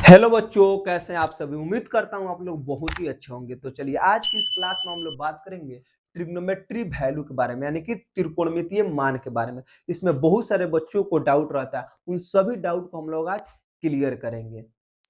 Hello बच्चों, कैसे हैं आप सभी। उम्मीद करता हूं आप लोग बहुत ही अच्छे होंगे। तो चलिए आज की इस क्लास में हम लोग बात करेंगे ट्रिग्नोमेट्री वैल्यू के बारे में, यानी कि त्रिकोणमितीय मान के बारे में। इसमें बहुत सारे बच्चों को डाउट रहता है, उन सभी डाउट को हम लोग आज क्लियर करेंगे।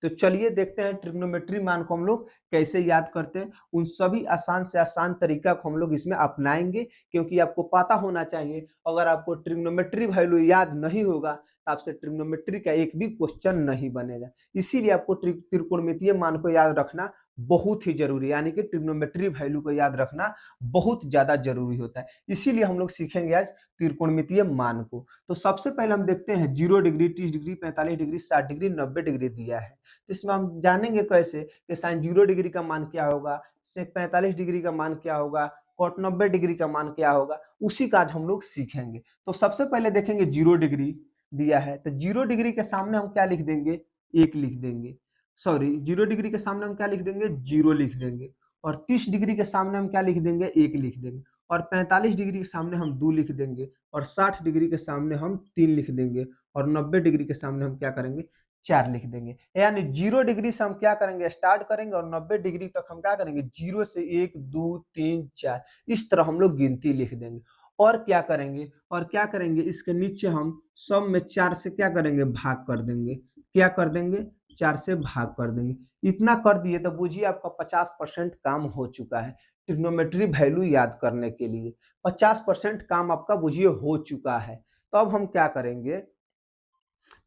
तो चलिए देखते हैं ट्रिग्नोमेट्री मान को हम लोग कैसे याद करते हैं। उन सभी आसान से आसान तरीका को हम लोग इसमें अपनाएंगे, क्योंकि आपको पता होना चाहिए अगर आपको ट्रिग्नोमेट्री वैल्यू याद नहीं होगा तो आपसे ट्रिग्नोमेट्री का एक भी क्वेश्चन नहीं बनेगा। इसीलिए आपको त्रिकोणमितीय मान को याद रखना बहुत ही जरूरी है, यानी कि ट्रिग्नोमेट्री वैल्यू को याद रखना बहुत ज्यादा जरूरी होता है। इसीलिए हम लोग सीखेंगे आज त्रिकोणमितीय मान को। तो सबसे पहले हम देखते हैं 0 degree, 30 degree, 45 degree, 60 degree, 90 degree दिया है। तो इसमें हम जानेंगे कैसे कि साइन 0 डिग्री का मान क्या होगा, सेक 45 डिग्री का मान क्या होगा, कॉट 90 डिग्री का मान क्या होगा, उसी का आज हम लोग सीखेंगे। तो सबसे पहले देखेंगे 0 डिग्री दिया है, तो 0 डिग्री के सामने हम क्या लिख देंगे, एक लिख देंगे। सॉरी, 0 डिग्री के सामने हम क्या लिख देंगे, 0 लिख देंगे। और 30 डिग्री के सामने हम क्या लिख देंगे, एक लिख देंगे। और 45 डिग्री के सामने हम 2 लिख देंगे। और 60 डिग्री के सामने हम 3 लिख देंगे। और 90 डिग्री के सामने हम क्या करेंगे, 4 लिख देंगे। यानी 0 डिग्री से हम क्या करेंगे, स्टार्ट करेंगे, और 90 डिग्री तक हम क्या करेंगे, 0 से 1 2 3 4 इस तरह हम लोग गिनती लिख देंगे। और क्या करेंगे, इसके नीचे हम सब में 4 से क्या करेंगे, भाग कर देंगे। क्या कर देंगे, 4 से भाग कर देंगे। इतना कर दिए तो बुझिए आपका 50% काम हो चुका है। ट्रिग्नोमेट्री वैल्यू याद करने के लिए 50% काम आपका बुझिए हो चुका है। तो अब हम क्या करेंगे,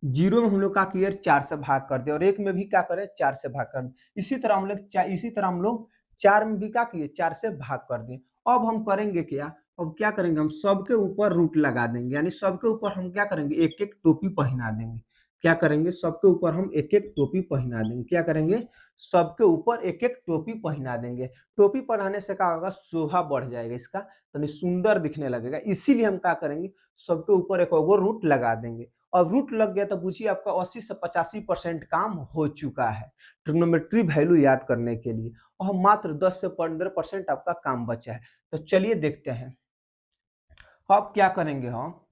0 में हम लोग का किया 4 से भाग कर दे, और 1 में भी क्या करें, 4 से भाग कर। इसी तरह हम लोग 4 में भी क्या किए, 4 से भाग कर दें। अब हम करेंगे क्या, अब क्या करेंगे, हम सबके ऊपर रूट लगा देंगे, यानी सबके ऊपर हम क्या करेंगे, एक एक टोपी पहना देंगे। क्या करेंगे, सबके ऊपर हम एक एक टोपी पहना देंगे। क्या करेंगे, सबके ऊपर एक एक टोपी पहना देंगे। टोपी पहनाने से क्या होगा, शोभा बढ़ जाएगा, इसका तो सुंदर दिखने लगेगा। इसीलिए हम क्या करेंगे, सबके ऊपर एक और रूट लगा देंगे। और रूट लग गया तो पूछिए आपका 80 से 85% काम हो चुका है ट्रिग्नोमेट्री वैल्यू याद करने के लिए। और मात्र 10 से 15% आपका काम बचा है। तो चलिए देखते हैं अब क्या करेंगे, हम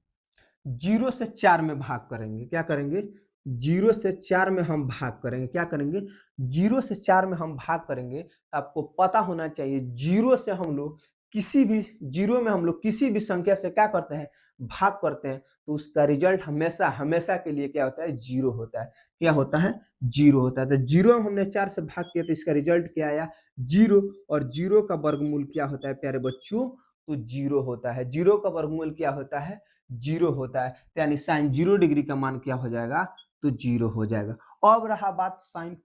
0 से 4 में भाग करेंगे। क्या करेंगे, 0 से 4 में हम भाग करेंगे। क्या करेंगे, 0 से 4 में हम भाग करेंगे। तो आपको पता होना चाहिए 0 से हम लोग किसी भी 0 में हम लोग किसी भी संख्या से क्या करते हैं, भाग करते हैं, तो उसका रिजल्ट हमेशा हमेशा के लिए क्या होता है, 0 होता है। क्या होता है, 0 होता है। तो 0 में हमने 4 से भाग किया तो इसका रिजल्ट क्या आया, 0। और 0 का वर्गमूल क्या होता है प्यारे बच्चों, तो 0 होता है। 0 का वर्गमूल क्या होता है, 0 होता है। तो यानी साइन 0 डिग्री का मान क्या हो जाएगा, तो 0 हो जाएगा। अब रहा बात साइन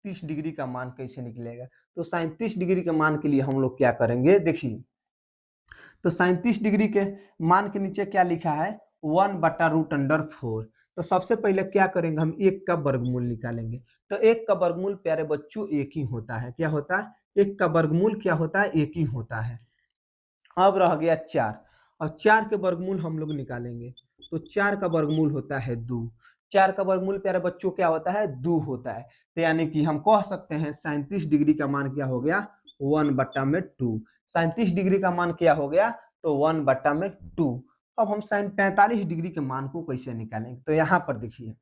30 डिग्री का मान कैसे निकलेगा। तो साइन 30 डिग्री के मान के लिए हम लोग क्या करेंगे, देखिए। तो साइन 30 डिग्री के मान के नीचे क्या लिखा है, 1/√4। तो सबसे पहले क्या करेंगे, हम 1 का वर्गमूल निकालेंगे। तो 1 का वर्गमूल प्यारे बच्चों 1 ही होता है। क्या होता है, 1 का वर्गमूल क्या होता है, 1 ही होता है। अब रह गया 4। और 4 के वर्गमूल हम लोग निकालेंगे। तो 4 का वर्गमूल होता है 2। 4 का वर्गमूल प्यारे बच्चों क्या होता है, 2 होता है। तो यानी कि हम कह सकते हैं 37 डिग्री का मान क्या हो गया, 1/2। 37 डिग्री का मान क्या हो गया, तो 1/2। अब हम साइन 45 डिग्री के मान को कैसे निकालेंगे, तो यहाँ पर देखिए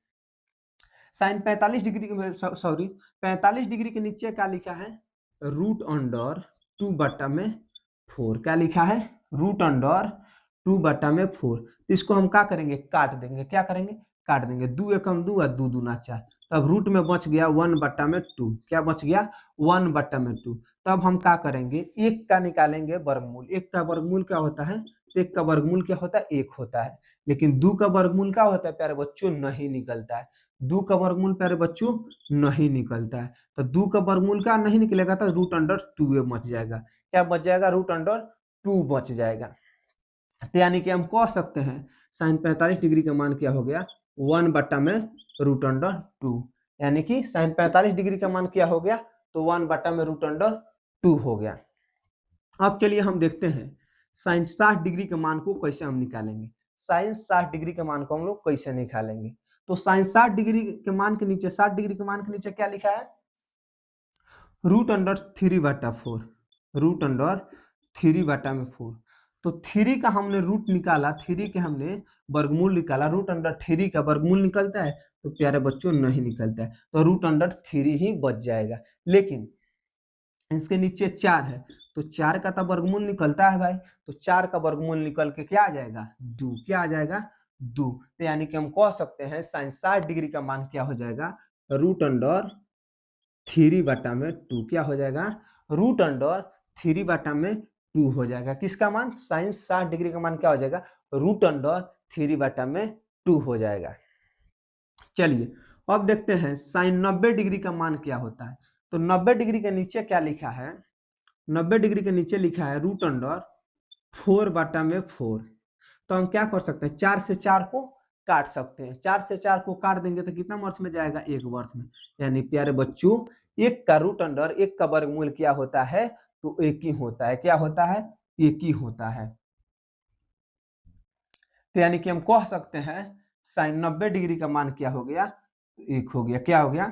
साइन 45 डिग्री के, सॉरी, 45 डिग्री के नीचे क्या लिखा है, √2/4। क्या लिखा है, √2/4। तो इसको हम क्या करेंगे, काट देंगे। क्या करेंगे, काट देंगे। 2 एकम 2 और 2 दूना 4। तब रूट में बच गया 1/2। क्या बच गया, 1/2। तब हम क्या करेंगे, 1 का निकालेंगे वर्गमूल। 1 का वर्गमूल क्या होता है, 1 का वर्गमूल क्या होता है, 1 होता है। लेकिन 2 का वर्गमूल क्या होता है प्यारे बच्चों, नहीं निकलता है। 2 का वर्गमूल प्यारे बच्चों नहीं निकलता है। तो 2 का वर्गमूल क्या नहीं निकलेगा, तो √2 बच जाएगा। क्या बच जाएगा, √2 बच जाएगा। तो यानी कि हम कह सकते हैं साइन 45 डिग्री का मान क्या हो गया, 1/√2। यानी कि साइन 45 डिग्री का मान क्या हो गया, तो 1/√2 हो गया। अब चलिए हम देखते हैं साइन 60 डिग्री के मान को कैसे हम निकालेंगे। साइन 60 डिग्री के मान को हम लोग कैसे निकालेंगे, तो साइन 60 डिग्री के मान के नीचे, 60 डिग्री के मान के नीचे क्या लिखा है, √3/4। √3/4। तो 3 का हमने रूट निकाला, 3 के हमने वर्गमूल निकाला, रूट अंडर 3 का वर्गमूल निकलता है? तो प्यारे बच्चों नहीं निकलता है, तो रूट अंडर 3 ही बच जाएगा। लेकिन इसके नीचे 4 है, तो 4 का तो वर्गमूल निकलता है भाई, तो 4 का वर्गमूल निकल के क्या आ जाएगा? 2। क्या आ जाएगा? 2। तो यानी कि हम कह सकते हैं साइन 60 डिग्री का मान क्या हो जाएगा? रूट अंडर 3 बटा में 2। क्या हो जाएगा? रूट अंडर 3 बटा में 2 हो जाएगा। किसका मान? साइन 60 डिग्री का मान क्या हो जाएगा? रूट अंडर 3 बटा में 2 हो जाएगा। चलिए अब देखते हैं साइन 90 डिग्री का मान क्या होता है। तो 90 डिग्री के नीचे क्या लिखा है? 90 डिग्री के नीचे लिखा है रूट अंडर 4 बटा में 4। तो हम क्या कर सकते हैं? 4 से 4 को काट सकते हैं। 4 से 4 को काट देंगे तो कितना वर्थ में जाएगा? 1 वर्थ में। यानी प्यारे बच्चों, 1 का रूट अंडर 1 का वर्गमूल क्या होता है? तो 1 ही होता है। क्या होता है? 1 ही होता है। तो यानी कि हम कह सकते हैं साइन 90 डिग्री का मान क्या हो गया? 1 हो गया। क्या हो गया?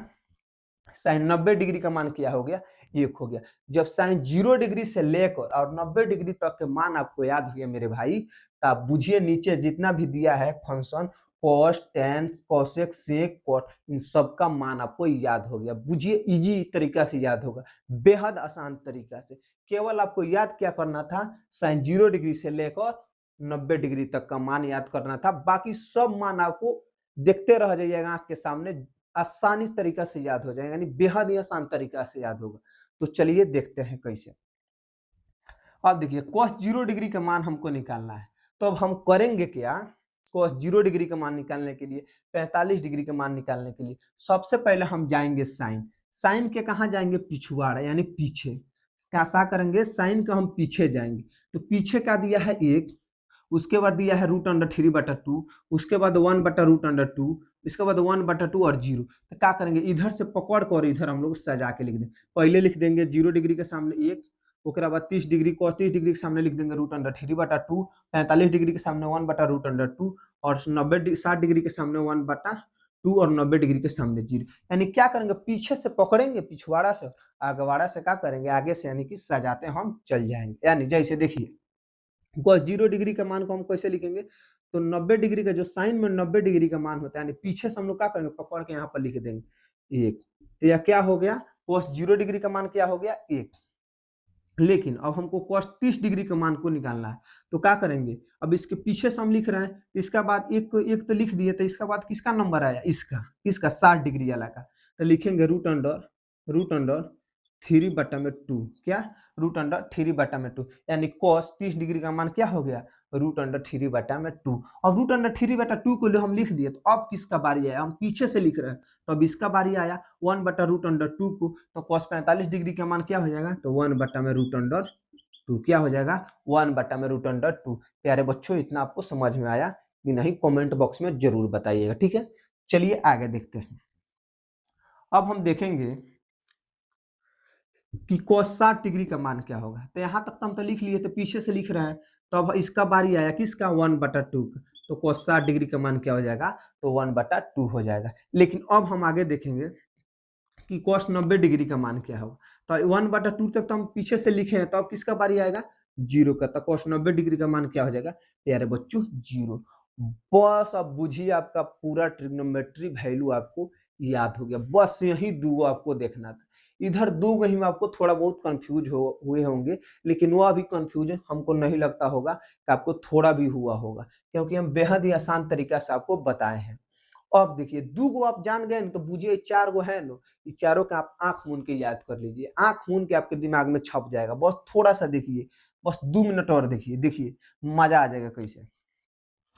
साइन 90 डिग्री का मान क्या हो गया? 1 हो गया। जब साइन 0 डिग्री से लेकर और 90 डिग्री तक के मान आपको याद हो गया मेरे भाई, तो आप बुझिए नीचे जितना भी दिया है फंक्शन, कॉस, टेन, कोसेक, सेक, कॉट, इन सब का मान आपको याद हो गया। बुझिए इजी तरीका से याद होगा, बेहद आसान तरीका से। केवल आपको याद क्या करना था? साइन 0 डिग्री से लेकर 90 डिग्री तक का मान याद करना था। बाकी सब मान आपको देखते रह जाइएगा आंख के सामने, आसानी तरीका से याद हो जाएगा, यानी बेहद ही आसान तरीका से याद होगा। तो चलिए देखते हैं कैसे। अब देखिए cos 0 डिग्री का मान हमको निकालना है, तो अब हम करेंगे क्या? cos 0 डिग्री का मान निकालने के लिए, 45 डिग्री का मान निकालने के लिए सबसे पहले हम जाएंगे साइन। साइन के कहाँ जाएंगे? पिछवाड़ा यानी पीछे। क्या करेंगे? साइन का हम पीछे जाएंगे। तो पीछे क्या दिया है? 1। उसके बाद दिया है रूट अंडर 3 बटा 2। उसके बाद 1 बटा रूट अंडर 2। इसके बाद 1 बटा 2 और 0। तो क्या करेंगे? इधर से पकड़ कर इधर हम लोग सजा के लिख दें। पहले लिख देंगे 0 डिग्री के सामने 1, उसके बाद 30 डिग्री cos 30 डिग्री के सामने लिख देंगे रूट अंडर 3 बटा 2, 45 डिग्री के सामने 1 बटा रूट अंडर 2 और 60 डिग्री के सामने 1 बटा 2 और 90 डिग्री के सामने 0। यानी क्या करेंगे? पीछे से पकड़ेंगे, पिछवाड़ा से, आगवाड़ा से क्या करेंगे? आगे से, यानी कि सजाते हम चल जाएंगे। यानी जैसे देखिए cos 0 डिग्री का मान को हम कैसे लिखेंगे? तो 90 डिग्री का जो साइन में 90 डिग्री का मान होता है, यानी पीछे से हम लोग क्या करेंगे? पकड़ के यहाँ पर लिख देंगे 1। तो यह क्या हो गया? cos 0 डिग्री का मान क्या हो गया? 1। लेकिन अब हमको cos 30 डिग्री के मान को निकालना है, तो क्या करेंगे? अब इसके पीछे से हम लिख रहे हैं, इसका बाद एक को एक तो लिख दिए, तो इसका बाद किसका नंबर आया? इसका 60 डिग्री वाला का। तो लिखेंगे रूट अंडर 3 बटा में 2। क्या? रूट अंडर 3 बटा में 2, यानी cos 30 डिग्री का मान क्या हो गया? रूट अंडर 3 बटा में 2। अब रूट अंडर 3 बटा 2 को हम लिख दिए, तो अब किसका बारी आया? हम पीछे से लिख रहे हैं, तो अब इसका बारी आया 1 बटा रूट अंडर 2 को। तो cos 45 डिग्री का मान क्या हो जाएगा? तो 1 बटा में रूट अंडर 2। क्या हो जाएगा? 1 बटा में रूट अंडर 2। प्यारे बच्चों, इतना आपको समझ में आया कि नहीं? कमेंट बॉक्स में जरूर बताइएगा, ठीक है। चलिए आगे देखते हैं। अब हम देखेंगे कि cos 60 डिग्री का मान क्या होगा। तो यहाँ तक तो हम तो लिख लिए, तो पीछे से लिख रहे हैं, तो अब इसका बारी आया किसका? 1 बटा 2 का। तो cos 60 डिग्री का मान क्या हो जाएगा? तो 1 बटा 2 हो जाएगा। लेकिन अब हम आगे देखेंगे कि cos 90 डिग्री का मान क्या होगा। तो 1 बटा 2 तक तो हम पीछे से लिखे हैं, तो अब किसका बारी आएगा? 0 का। तो cos 90 डिग्री का मान क्या हो जाएगा प्यारे बच्चों? 0। बस अब बुझिए आपका पूरा ट्रिग्नोमेट्री वैल्यू आपको याद हो गया। बस यही दो आपको देखना था। इधर दो ही में आपको थोड़ा बहुत कंफ्यूज हुए होंगे, लेकिन वह भी कंफ्यूजन हमको नहीं लगता होगा कि आपको थोड़ा भी हुआ होगा, क्योंकि हम बेहद ही आसान तरीका से आपको बताए हैं। अब देखिए दो गो आप जान गए ना, तो बुझिए 4 गो है ना, इस चारों का आप आंख मूंद के याद कर लीजिए। आंख मूंद के आपके दिमाग में छप जाएगा। बस थोड़ा सा देखिए, बस 2 मिनट और देखिए, देखिए मजा आ जाएगा कैसे।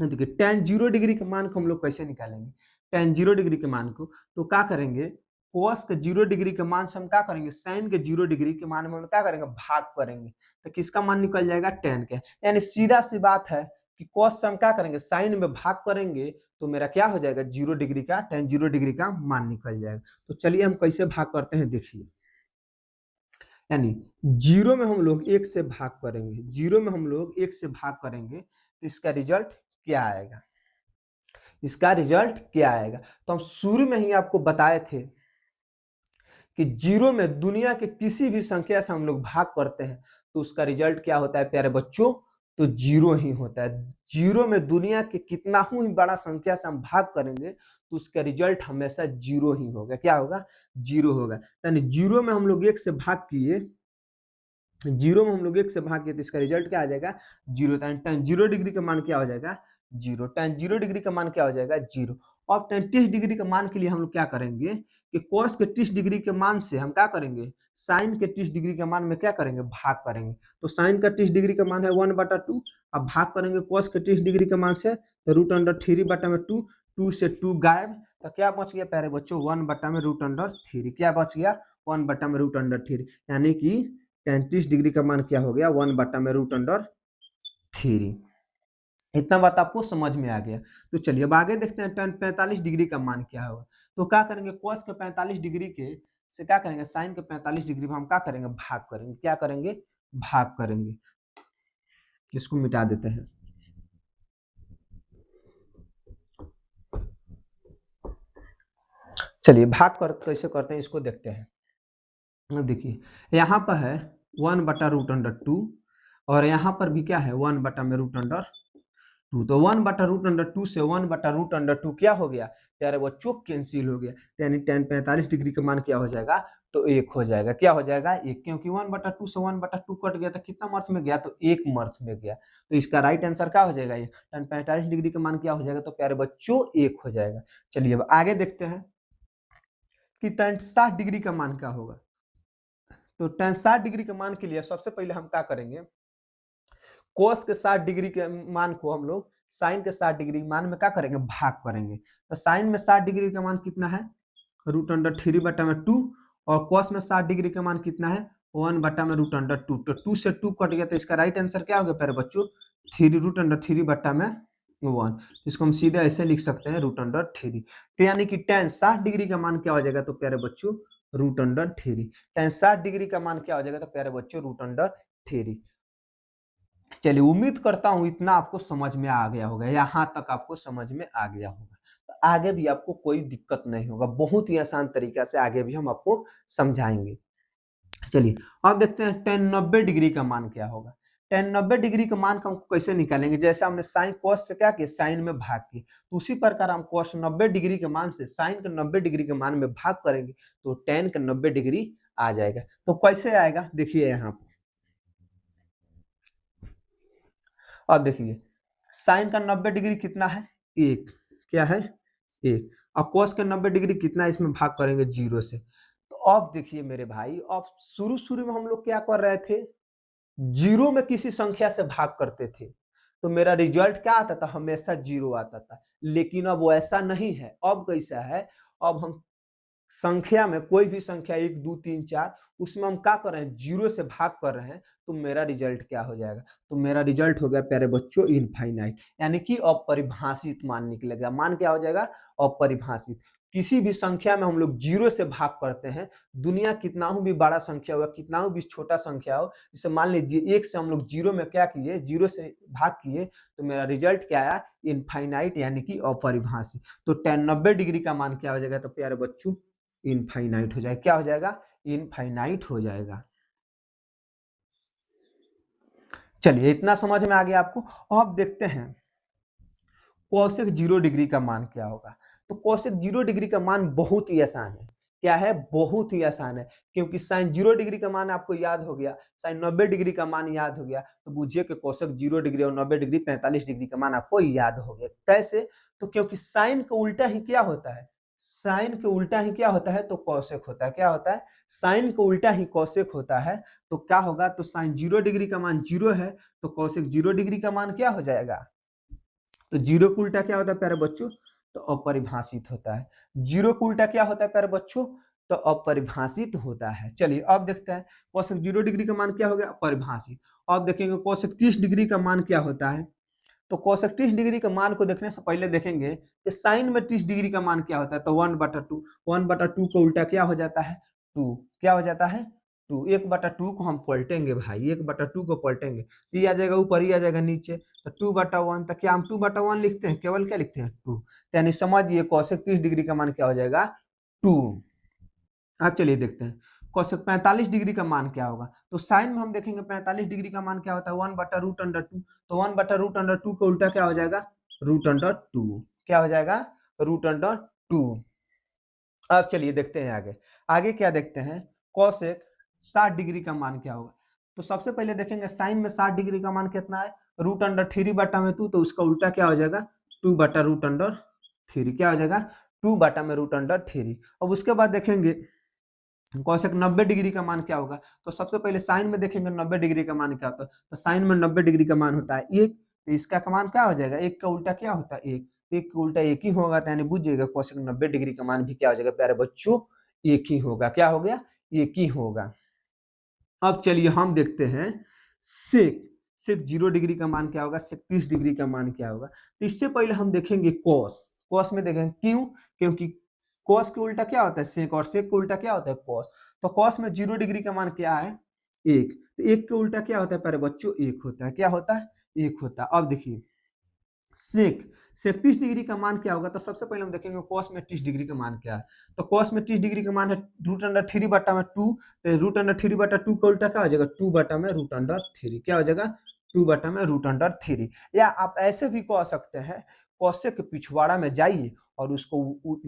देखिए tan 0 डिग्री के मान को हम लोग कैसे निकालेंगे? tan 0 डिग्री के मान को तो क्या करेंगे? cos के 0 डिग्री के मान से हम क्या करेंगे? sin के 0 डिग्री के मान में हम क्या करेंगे? भाग करेंगे। तो किसका मान निकल जाएगा? tan के। यानी सीधा सी बात है कि cos से हम क्या करेंगे? sin में भाग करेंगे, तो मेरा क्या हो जाएगा? 0 डिग्री का, tan 0 डिग्री का मान निकल जाएगा। तो चलिए हम कैसे भाग करते हैं देखिए। यानी 0 में हम लोग 1 से भाग करेंगे, 0 में हम लोग 1 से भाग करेंगे, तो इसका रिजल्ट क्या आएगा? इसका रिजल्ट क्या आएगा? तो हम शुरू में ही आपको बताए थे कि 0 में दुनिया के किसी भी संख्या से हम लोग भाग करते हैं, तो उसका रिजल्ट क्या होता है प्यारे बच्चों? तो जीरो ही होता है। जीरो में दुनिया के कितना ही बड़ा संख्या से हम भाग करेंगे तो उसका रिजल्ट हमेशा जीरो ही होगा। क्या होगा? जीरो होगा। यानी जीरो में हम लोग एक से भाग किए, जीरो में हम लोग एक से भाग किए तो इसका रिजल्ट क्या आ जाएगा? जीरो। tan 0 डिग्री का मान क्या हो जाएगा? जीरो। tan 0 डिग्री का मान क्या हो जाएगा? जीरो। अब tan 30 डिग्री के मान के लिए हम लोग क्या करेंगे कि cos के 30 डिग्री के मान से हम क्या करेंगे? sin के 30 डिग्री के मान में क्या करेंगे? भाग करेंगे। तो sin का 30 डिग्री का मान है 1/2। अब भाग करेंगे cos के 30 डिग्री के मान से, तो √3/2, 2 से 2 गायब, तो क्या बच गया प्यारे बच्चों? 1/√3। क्या बच गया? 1/√3। यानी कि 33 डिग्री का मान क्या हो गया? 1/√3। इतना बात आपको समझ में आ गया। तो चलिए अब आगे देखते हैं tan 45 डिग्री का मान क्या होगा। तो क्या करेंगे? cos के 45 डिग्री के से क्या करेंगे? sin के 45 डिग्री में हम क्या करेंगे? भाग करेंगे। क्या करेंगे? भाग करेंगे। इसको मिटा देते हैं। चलिए भाग कर कैसे करते हैं इसको देखते हैं। अब देखिए यहाँ पर है 1/√2 और यहाँ पर भी क्या है? 1/√2। तो 1/√2 से 1/√2 क्या हो गया प्यारे बच्चों? कैंसिल हो गया। यानी tan 45 डिग्री का मान क्या हो जाएगा? तो 1 हो जाएगा। क्या हो जाएगा? 1, क्योंकि 1/2 से 1/2 कट गया तो कितना मर्थ में गया? तो 1 मर्थ में गया। तो इसका राइट आंसर क्या हो जाएगा? ये tan 45 डिग्री का मान क्या हो जाएगा? तो प्यारे बच्चों 1 हो जाएगा। चलिए अब आगे देखते हैं कि tan 60 डिग्री का मान क्या होगा। तो tan 60 डिग्री के मान के लिए सबसे पहले हम क्या करेंगे? cos के 60 डिग्री के मान को हम लोग sin के 60 डिग्री मान में क्या करेंगे? भाग करेंगे। तो sin में 60 डिग्री का मान कितना है? √3/2 और cos में 60 डिग्री का मान कितना है? 1/√2। तो 2 से 2 कट गया तो इसका राइट आंसर क्या हो गया प्यारे बच्चों? 3√3/1। इसको हम सीधे ऐसे लिख सकते हैं √3। तो यानी कि tan 60 डिग्री का मान क्या हो जाएगा? तो प्यारे बच्चों √3। tan 60 डिग्री का मान क्या हो जाएगा? तो प्यारे बच्चों √3। चलिए उम्मीद करता हूँ इतना आपको समझ में आ गया होगा, यहाँ तक आपको समझ में आ गया होगा। तो आगे भी आपको कोई दिक्कत नहीं होगा, बहुत ही आसान तरीका से आगे भी हम आपको समझाएंगे। चलिए अब देखते हैं tan 90 डिग्री का मान क्या होगा। tan 90 डिग्री का मान को हम कैसे निकालेंगे? जैसे हमने साइन cos से क्या किया? साइन में भाग किया, तो उसी प्रकार हम cos 90 डिग्री के मान से साइन के 90 डिग्री के मान में भाग करेंगे तो tan का 90 डिग्री आ जाएगा। तो कैसे आएगा देखिए यहाँ पर। अब देखिए साइन का 90 डिग्री कितना है? 1। क्या है? 1। अब cos का 90 डिग्री कितना है? इसमें भाग करेंगे 0 से। तो अब देखिए मेरे भाई, अब शुरू शुरू में हम लोग क्या कर रहे थे? 0 में किसी संख्या से भाग करते थे तो मेरा रिजल्ट क्या आता था? हमेशा 0 आता था। लेकिन अब वो ऐसा नहीं है। अब कैसा है? अब हम संख्या में कोई भी संख्या 1 2 3 4 उसमें हम क्या कर रहे हैं? 0 से भाग कर रहे हैं तो मेरा रिजल्ट क्या हो जाएगा? तो मेरा रिजल्ट हो गया प्यारे बच्चों इनफाइनाइट, यानी कि अपरिभाषित मान निकलेगा। मान क्या हो जाएगा? अपरिभाषित। किसी भी संख्या में हम लोग 0 से भाग करते हैं, दुनिया कितना ही भी बड़ा संख्या हो, कितना भी छोटा संख्या हो, जैसे मान लीजिए 1 से हम लोग 0 में क्या किए? 0 से भाग किए तो मेरा रिजल्ट क्या आया? इनफाइनाइट, यानी कि अपरिभाषित। तो tan 90 डिग्री का मान क्या हो जाएगा? तो प्यारे बच्चों इनफाइनाइट हो जाएगा। क्या हो जाएगा? इनफाइनाइट हो जाएगा। चलिए इतना समझ में आ गया आपको। अब देखते हैं कोसेक 0 डिग्री का मान क्या होगा। तो कोसेक 0 डिग्री का मान बहुत ही आसान है। क्या है? बहुत ही आसान है, क्योंकि साइन 0 डिग्री का मान आपको याद हो गया, साइन 90 डिग्री का मान याद हो गया, तो बुझिए कि कोसेक 0 डिग्री और 90 डिग्री 45 डिग्री का मान आपको याद हो गया। कैसे? तो क्योंकि साइन का उल्टा ही क्या होता है? साइन के उल्टा ही क्या होता है? तो कोसेक होता है। क्या होता है? साइन का उल्टा ही कोसेक होता है। तो क्या होगा? तो साइन 0 डिग्री का मान 0 है, तो कोसेक 0 डिग्री का मान क्या हो जाएगा? तो 0 का उल्टा क्या होता है प्यारे बच्चों? तो अपरिभाषित होता है। 0 का उल्टा क्या होता है प्यारे बच्चों? तो अपरिभाषित होता है। चलिए अब देखते हैं कोसेक 0 डिग्री का मान क्या हो गया? अपरिभाषित। अब देखेंगे कोसेक 30 डिग्री का मान क्या होता है। तो कोसेक 30 डिग्री के मान को देखने से पहले देखेंगे कि साइन में 30 डिग्री का मान क्या होता है। तो 1/2, 1/2 का उल्टा क्या हो जाता है? 2। क्या हो जाता है? 2। 1/2 को हम पलटेंगे भाई, 1/2 को पलटेंगे, ये आ जाएगा ऊपर, ये आ जाएगा नीचे, तो 2/1। तो क्या हम 2/1 लिखते हैं? केवल क्या लिखते हैं? 2। यानी समझिए कोसेक 30 डिग्री का मान क्या हो जाएगा? 2। अब चलिए देखते हैं कोसेक 45 डिग्री का मान क्या होगा। तो साइन में हम देखेंगे 45 डिग्री का मान क्या होता है 1/√2। तो 1/√2 का उल्टा क्या हो जाएगा √2। क्या हो जाएगा √2। अब चलिए देखते हैं आगे। आगे क्या देखते हैं कोसेक 60 डिग्री का मान क्या होगा। तो सबसे पहले देखेंगे साइन में 60 डिग्री का मान कितना है √3/2। तो उसका उल्टा क्या हो जाएगा 2/√3। क्या हो जाएगा 2/√3। अब उसके बाद देखेंगे कोसेक 90 डिग्री का मान क्या होगा। तो सबसे पहले साइन में देखेंगे 90 डिग्री का मान क्या होता है। तो साइन में 90 डिग्री का मान होता है 1। तो इसका का मान क्या हो जाएगा 1 का उल्टा क्या होता है 1। 1 का उल्टा 1 ही होगा। तो यानी बुझिएगा कोसेक 90 डिग्री का मान भी क्या हो जाएगा प्यारे बच्चों 1 ही होगा। क्या हो गया 1 ही होगा। अब चलिए हम देखते हैं सेक। सेक 0 डिग्री का मान क्या होगा सेक 30 डिग्री का मान क्या होगा। तो इससे पहले हम देखेंगे कॉस। कॉस में देखेंगे क्यों, क्योंकि कॉस के उल्टा क्या होता है सेक और सेक के उल्टा क्या होता है कॉस। तो कॉस में 0 डिग्री का मान क्या है 1। तो 1 के उल्टा क्या होता है प्यारे बच्चों 1 होता है। क्या होता है 1 होता है। अब देखिए सेक सेक 30 डिग्री का मान क्या होगा। तो सबसे पहले हम देखेंगे कॉस में 30 डिग्री का मान क्या है। तो कॉस में 30 डिग्री का मान है √3/2। तो √3/2 का उल्टा क्या हो जाएगा 2/√3। क्या हो जाएगा 2/√3। या आप ऐसे भी कह सकते हैं कौशेक के पिछवाड़ा में जाइए और उसको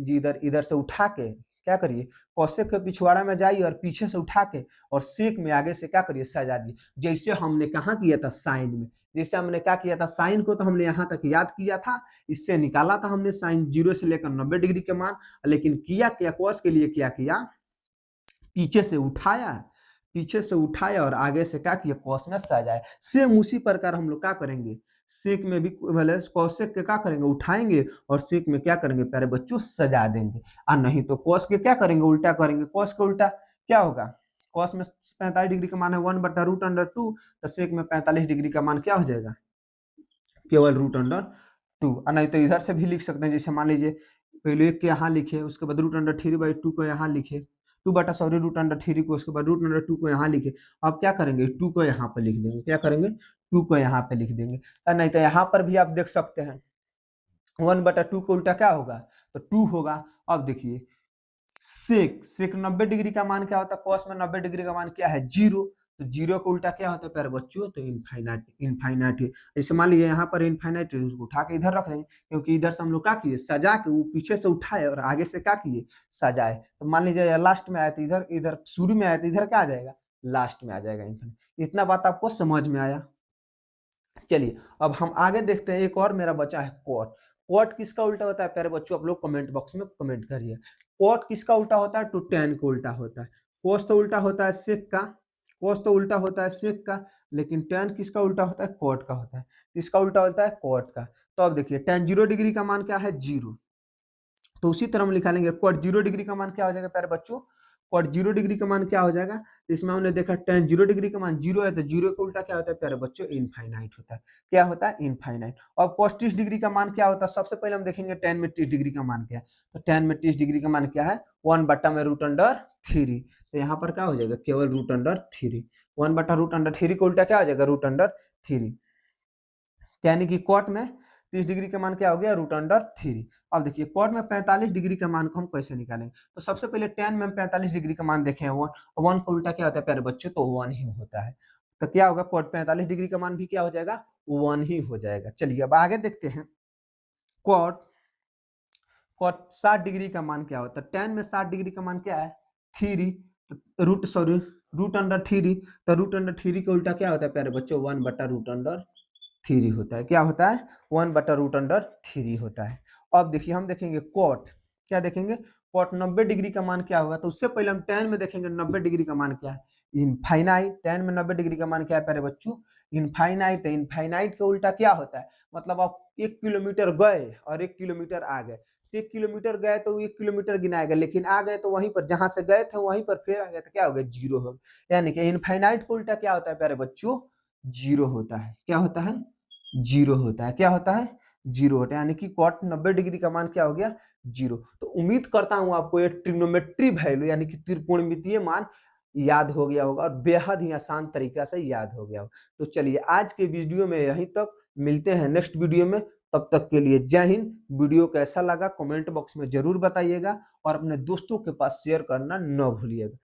इधर इधर से उठा के क्या करिए कौशेक के पिछवाड़ा में जाइए और पीछे से उठा के और सेक में आगे से क्या करिए सजा दिए। जैसे हमने कहा किया था साइन में। जैसे हमने क्या किया था साइन को तो हमने यहाँ तक याद किया था। इससे निकाला था हमने साइन 0 से लेकर 90 डिग्री के मान। लेकिन किया क्या कॉस के लिए क्या किया पीछे से उठाया। पीछे से उठाया और आगे से क्या किया कॉस में सजाए। सेम उसी प्रकार हम लोग क्या करेंगे सेक में भी भले कौशेक के क्या करेंगे उठाएंगे और सेक में क्या करेंगे प्यारे बच्चों सजा देंगे। और नहीं तो कॉस के क्या करेंगे उल्टा करेंगे। कॉस के उल्टा क्या होगा कॉस में 45 डिग्री का मान है 1/√2। तो सेक में 45 डिग्री का मान क्या हो जाएगा केवल √2। और नहीं तो इधर से भी लिख सकते हैं। जैसे मान लीजिए पहले 1 के यहाँ लिखे उसके बाद √3/2 को यहाँ लिखे 2/√3 को उसके बाद √2 को यहाँ लिखे। अब क्या करेंगे 2 को यहाँ पे लिख देंगे। क्या करेंगे 2 को यहाँ पे लिख देंगे। और नहीं तो यहाँ पर भी आप देख सकते हैं 1/2 को उल्टा क्या होगा तो 2 होगा। अब देखिए सेक सेक 90 डिग्री का मान क्या होता है कॉस में 90 डिग्री का मान क्या है 0। तो 0 का उल्टा क्या होता है प्यारे बच्चों तो इनफाइनाइट। इनफाइनाइट जैसे मान लीजिए यहाँ पर इनफाइनाइट है उसको उठा के इधर रख देंगे क्योंकि इधर से हम लोग क्या किए सजा के वो पीछे से उठाए और आगे से क्या किए सजाए। तो मान लीजिए लास्ट में आया तो इधर इधर शुरू में आया तो इधर क्या आ जाएगा लास्ट में आ जाएगा इनफाइनाइट। इतना बात आपको समझ में आया। चलिए अब हम आगे देखते हैं एक और मेरा बचा है कॉट। कॉट किसका उल्टा होता है प्यारे बच्चों आप लोग कमेंट बॉक्स में कमेंट करिए। कॉट किसका उल्टा होता है टू टेन का उल्टा होता है। कोस तो उल्टा होता है सेक का। कोस तो उल्टा होता है सेक का। लेकिन टेन किसका उल्टा होता है कॉट का होता है। इसका उल्टा होता है कॉट का। तो अब देखिए टेन 0 डिग्री का मान क्या है 0। तो उसी तरह हम निकालेंगे क्वाट 0 डिग्री का मान क्या हो जाएगा प्यारे बच्चों क्वाट 0 डिग्री का मान क्या हो जाएगा। तो इसमें हमने देखा टेन 0 डिग्री का मान 0 है तो 0 का उल्टा क्या होता है प्यारे बच्चों इनफाइनाइट होता है। क्या होता है इनफाइनाइट। और cos 30 डिग्री का मान क्या होता है सबसे पहले हम देखेंगे टेन में 30 डिग्री का मान क्या है। तो टेन में 30 डिग्री का मान क्या है 1/√3। तो यहाँ पर क्या हो जाएगा केवल √3। 1/√3 का उल्टा क्या हो जाएगा √3। यानी कि कॉट में 30 डिग्री का मान क्या हो गया √3। अब देखिए कॉट में 45 डिग्री का मान को हम कैसे निकालेंगे। तो सबसे पहले टेन में 45 डिग्री का मान देखें वन का उल्टा क्या होता है प्यारे बच्चों तो 1 ही होता है। तो क्या होगा कॉट 45 डिग्री का मान भी क्या हो जाएगा 1 ही हो जाएगा। चलिए अब आगे देखते हैं कॉट कॉट 60 डिग्री का मान क्या होता है। टेन में 60 डिग्री का मान क्या है 3। Root sorry √3। तो √3 का उल्टा क्या होता है प्यारे बच्चों 1/√3 होता है। क्या होता है 1/√3 होता है। अब देखिए हम देखेंगे कॉट क्या देखेंगे कॉट 90 डिग्री का मान क्या होगा। तो उससे पहले हम टेन में देखेंगे 90 डिग्री का मान क्या है इनफाइनाइट। टेन में 90 डिग्री का मान क्या है प्यारे बच्चों इनफाइनाइट। इनफाइनाइट का उल्टा क्या होता है मतलब आप 1 किलोमीटर गए और 1 किलोमीटर आ गए। 1 किलोमीटर गए तो 1 किलोमीटर गिनाएगा लेकिन आ गए तो वहीं पर जहां से गए थे वहीं पर फिर आ गए तो क्या हो गया 0 हो गया। यानी कि इनफाइनाइट का उल्टा क्या होता है प्यारे बच्चों 0 होता है। क्या होता है 0 होता है। क्या होता है 0 होता है। यानी कि कॉट 90 डिग्री का मान क्या हो गया 0। तो उम्मीद करता हूं आपको ये ट्रिग्नोमेट्री वैल्यू यानी कि त्रिकोणमितीय मान याद हो गया होगा और बेहद ही आसान तरीका से याद हो गया होगा। तो चलिए आज के वीडियो में यहीं तक मिलते हैं नेक्स्ट वीडियो में। तब तक के लिए जय हिंद। वीडियो कैसा लगा कमेंट बॉक्स में जरूर बताइएगा और अपने दोस्तों के पास शेयर करना न भूलिएगा।